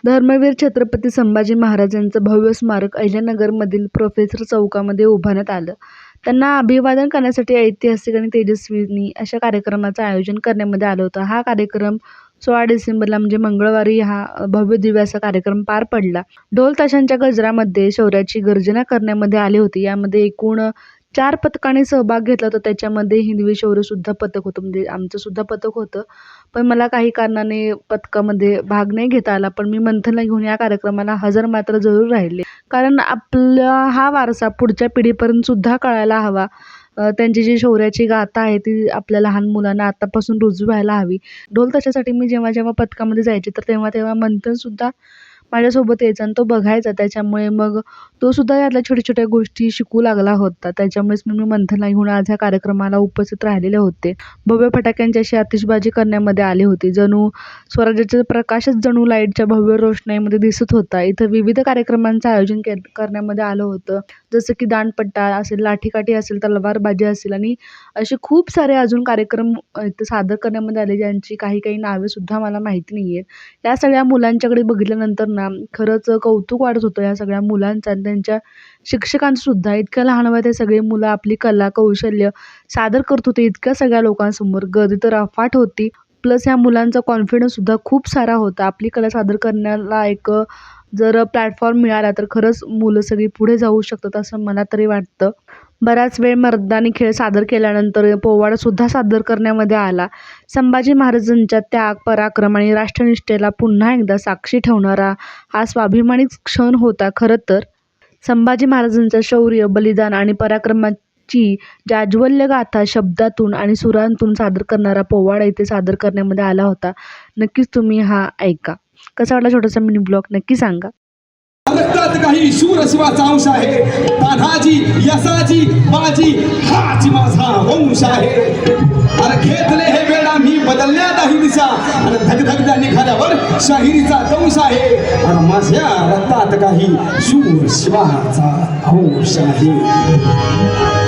धर्मवीर छत्रपती संभाजी महाराजांचं भव्य स्मारक अहिल्यानगरमधील प्रोफेसर चौकामध्ये उभारण्यात आलं. त्यांना अभिवादन करण्यासाठी ऐतिहासिक आणि तेजस्विनी अशा कार्यक्रमाचं आयोजन करण्यामध्ये आलं होतं. हा कार्यक्रम 16 डिसेंबरला म्हणजे मंगळवारी हा भव्य दिव्य असा कार्यक्रम पार पडला. ढोल ताशांच्या गजरामध्ये शौर्याची गर्जना करण्यामध्ये आली होती. यामध्ये एकूण 4 पथकांनी सहभाग घेतला होता. त्याच्यामध्ये हिंदवी शौर्यसुद्धा पथक होतं, म्हणजे आमचं सुद्धा पथक होतं. पण मला काही कारणाने पथकामध्ये भाग नाही घेता आला. पण मी मंथनला घेऊन या कार्यक्रमाला हजर मात्र जरूर राहिले. कारण आपला हा वारसा पुढच्या पिढीपर्यंत सुद्धा कळायला हवा. त्यांची जी शौर्याची गाथा आहे ती आपल्या लहान मुलांना आतापासून रुजू व्हायला हवी. ढोल ताशासाठी मी जेव्हा जेव्हा पथकामध्ये जायचे तर तेव्हा तेव्हा मंथनसुद्धा माझ्यासोबत यायचा आणि तो बघायचा. त्याच्यामुळे मग तो सुद्धा यातल्या छोट्या-छोट्या गोष्टी शिकू लागला होता. त्याच्यामुळेच मी मंथनला घेऊन आज ह्या कार्यक्रमाला उपस्थित राहिलेले होते. भव्य फटाक्यांची अशी आतिषबाजी करण्यामध्ये आली होती. जणू स्वराज्याचा प्रकाशच जणू लाईटच्या भव्य रोषणाईमध्ये दिसत होता. इथं विविध कार्यक्रमांचं आयोजन करण्यामध्ये आलं होतं. जसं की दांडपट्टा असेल, लाठीकाठी असेल, तलवारबाजी असेल आणि असे खूप सारे अजून कार्यक्रम इथं सादर करण्यामध्ये आले, ज्यांची काही नावेसुद्धा मला माहिती नाही आहेत. या सगळ्या मुलांच्याकडे बघितल्यानंतर ना खरंच कौतुक वाटत होतं या सगळ्या मुलांचं आणि त्यांच्या शिक्षकांचंसुद्धा. इतक्या लहान वयात हे सगळे मुलं आपली कला, कौशल्य सादर करत होते इतक्या सगळ्या लोकांसमोर. गर्दी तर अफाट होती. प्लस ह्या मुलांचा कॉन्फिडन्ससुद्धा खूप सारा होता. आपली कला सादर करण्याला एक जर प्लॅटफॉर्म मिळाला तर खरंच मुलं सगळी पुढे जाऊ शकतात असं मला तरी वाटतं. बराच वेळ मर्दानी खेळ सादर केल्यानंतर पोवाडासुद्धा सादर करण्यामध्ये आला. संभाजी महाराजांच्या त्याग, पराक्रम आणि राष्ट्रनिष्ठेला पुन्हा एकदा साक्षी ठेवणारा हा स्वाभिमानी क्षण होता. खरं तर संभाजी महाराजांचं शौर्य, बलिदान आणि पराक्रमाची जाज्वल्य गाथा शब्दातून आणि सुरांतून सादर करणारा पोवाडा इथे सादर करण्यामध्ये आला होता. नक्कीच तुम्ही हा ऐका. कसा वाटला छोटासा मिनी ब्लॉग नक्की सांगा. रक्तात काही शूर शिवाचा अंश आहे. तान्हाजी, यसाजी, बाजी हाच माझा वंश आहे. अरे घेतले हे वेळा मी बदलण्यात आहे दिशा आणि धगधगत्या निघाल्यावर शाहिरीचा दंश आहे. आणि माझ्या रक्तात काही शूर शिवाचा अंश आहे.